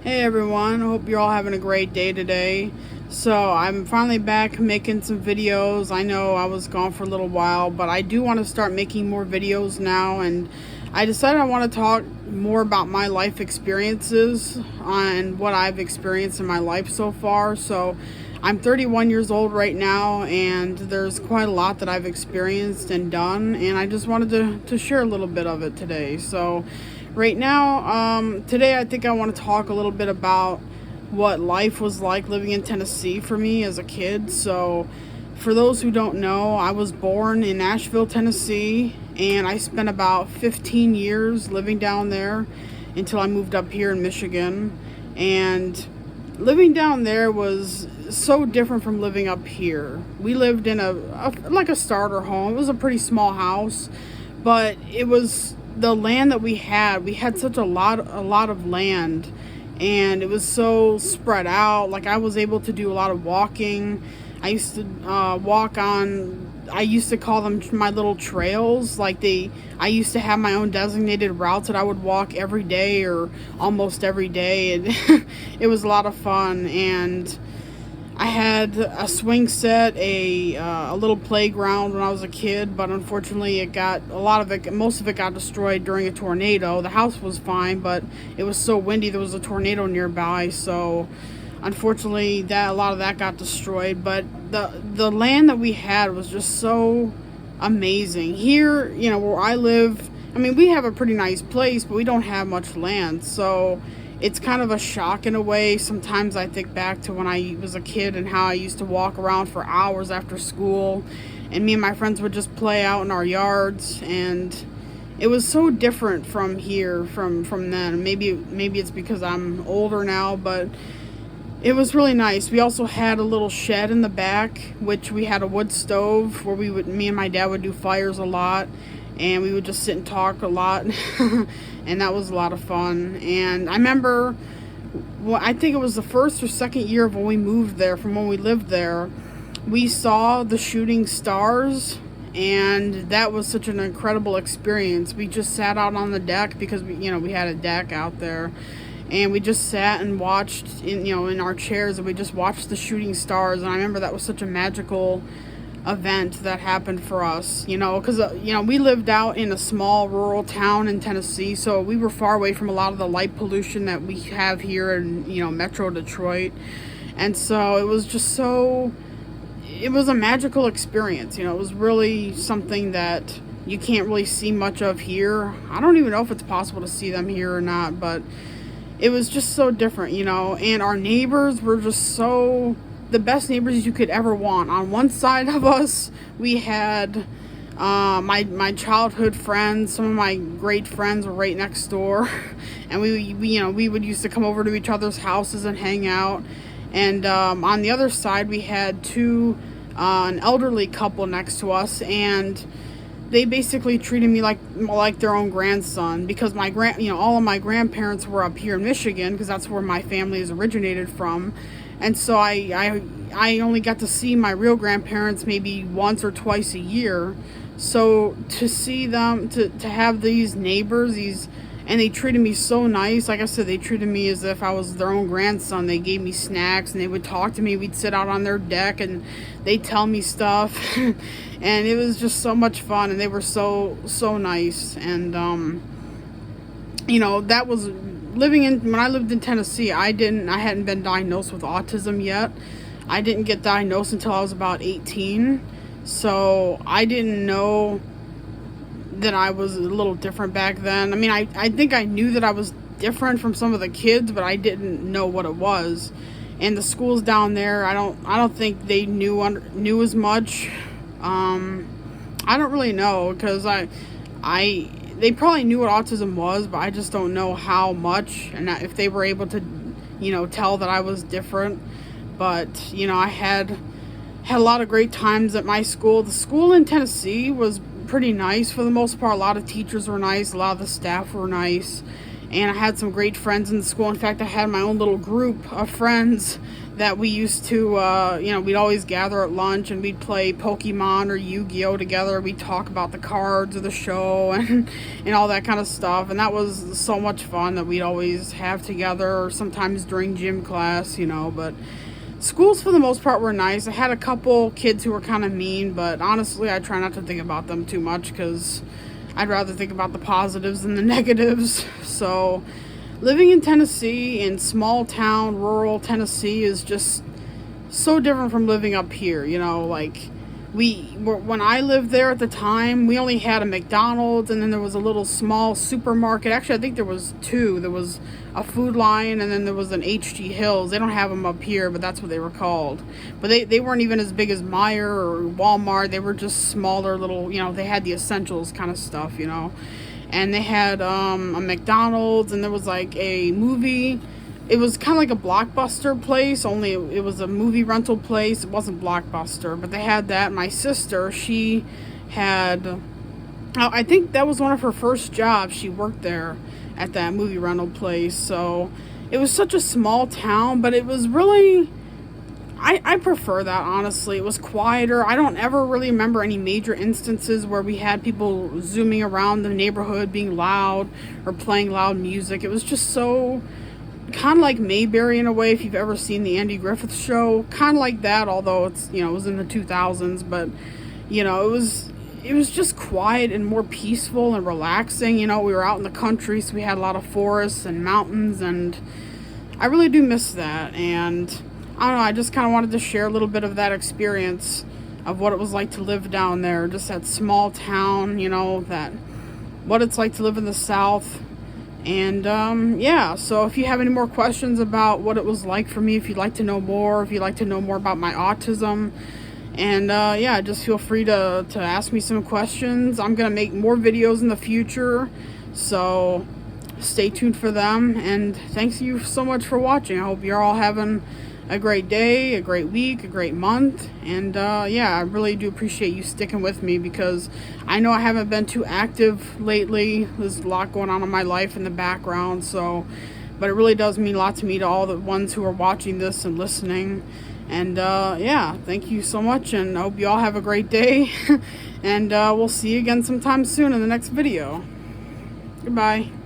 Hey everyone, hope you're all having a great day today. So I'm finally back making some videos. I know I was gone for a little while, but I do want to start making more videos now, and I decided I want to talk more about my life experiences and what I've experienced in my life so far. So I'm 31 years old right now, and there's quite a lot that I've experienced and done, and I just wanted to share a little bit of it today. So right now, today I think I want to talk a little bit about what life was like living in Tennessee for me as a kid. So for those who don't know, I was born in Nashville, Tennessee, and I spent about 15 years living down there until I moved up here in Michigan. And living down there was so different from living up here. We lived in a like a starter home. It was a pretty small house, but it was the land that we had. We had such a lot of land, and it was so spread out. Like, I was able to do a lot of walking. I used to walk on, I used to call them my little trails. I used to have my own designated routes that I would walk every day or almost every day, and it was a lot of fun. And I had a swing set, a little playground when I was a kid, but unfortunately most of it got destroyed during a tornado. The house was fine, but it was so windy, there was a tornado nearby, so unfortunately a lot of that got destroyed. But the land that we had was just so amazing. Here, where I live, I mean, we have a pretty nice place, but we don't have much land, so it's kind of a shock in a way. Sometimes I think back to when I was a kid and how I used to walk around for hours after school, and me and my friends would just play out in our yards, and it was so different from here, from then. Maybe it's because I'm older now, but it was really nice. We also had a little shed in the back, which we had a wood stove where me and my dad would do fires a lot, and we would just sit and talk a lot. And that was a lot of fun. And I remember, I think it was the first or second year of when we moved there, from when we lived there, we saw the shooting stars, and that was such an incredible experience. We just sat out on the deck because we had a deck out there, and we just sat and watched in our chairs, and we just watched the shooting stars. And I remember that was such a magical event that happened for us, because we lived out in a small rural town in Tennessee, so we were far away from a lot of the light pollution that we have here in Metro Detroit. And so it was a magical experience. It was really something that you can't really see much of here. I don't even know if it's possible to see them here or not, but it was just so different. And our neighbors were just the best neighbors you could ever want. On one side of us, we had my childhood friends. Some of my great friends were right next door, and we would used to come over to each other's houses and hang out. And on the other side, we had an elderly couple next to us, and they basically treated me like their own grandson, because all of my grandparents were up here in Michigan, because that's where my family is originated from. And so I only got to see my real grandparents maybe once or twice a year. So to see them, to have these neighbors, and they treated me so nice. Like I said, they treated me as if I was their own grandson. They gave me snacks, and they would talk to me. We'd sit out on their deck, and they'd tell me stuff. And it was just so much fun, and they were so nice. And that was when I lived in Tennessee. I hadn't been diagnosed with autism yet. I didn't get diagnosed until I was about 18. So I didn't know that I was a little different back then. I mean, I think I knew that I was different from some of the kids, but I didn't know what it was. And the schools down there, I don't think they knew as much. I don't really know, because they probably knew what autism was, but I just don't know how much, and if they were able to, tell that I was different. But, I had a lot of great times at my school. The school in Tennessee was pretty nice for the most part. A lot of teachers were nice. A lot of the staff were nice. and I had some great friends in the school. In fact, I had my own little group of friends that we used to, we'd always gather at lunch and we'd play Pokemon or Yu-Gi-Oh together. We'd talk about the cards of the show and all that kind of stuff. And that was so much fun that we'd always have together, or sometimes during gym class, but schools for the most part were nice. I had a couple kids who were kind of mean, but honestly, I try not to think about them too much because I'd rather think about the positives than the negatives. So living in Tennessee, in small town, rural Tennessee, is just so different from living up here. When I lived there at the time, we only had a McDonald's, and then there was a little small supermarket. Actually, I think there was two. There was a Food Lion, and then there was an H.G. Hills. They don't have them up here, but that's what they were called. But they weren't even as big as Meijer or Walmart. They were just smaller little, they had the essentials kind of stuff, And they had a McDonald's, and there was like a movie. It was kind of like a Blockbuster place, only it was a movie rental place. It wasn't Blockbuster, but they had that. My sister, she had, I think that was one of her first jobs. She worked there at that movie rental place. So it was such a small town, but it was really, I prefer that, honestly. It was quieter. I don't ever really remember any major instances where we had people zooming around the neighborhood being loud or playing loud music. It was just so kind of like Mayberry in a way, if you've ever seen the Andy Griffith Show. Kind of like that, although it's, it was in the 2000s. But, it was just quiet and more peaceful and relaxing. We were out in the country, so we had a lot of forests and mountains, and I really do miss that. And I don't know, I just kind of wanted to share a little bit of that experience of what it was like to live down there, just that small town, that what it's like to live in the South. And so if you have any more questions about what it was like for me, if you'd like to know more, if you'd like to know more about my autism, and just feel free to ask me some questions. I'm gonna make more videos in the future, so stay tuned for them. And thanks you so much for watching. I hope you're all having a great day, a great week, a great month. And I really do appreciate you sticking with me, because I know I haven't been too active lately. There's a lot going on in my life in the background, but it really does mean a lot to me, to all the ones who are watching this and listening. And thank you so much, and I hope you all have a great day. And we'll see you again sometime soon in the next video. Goodbye.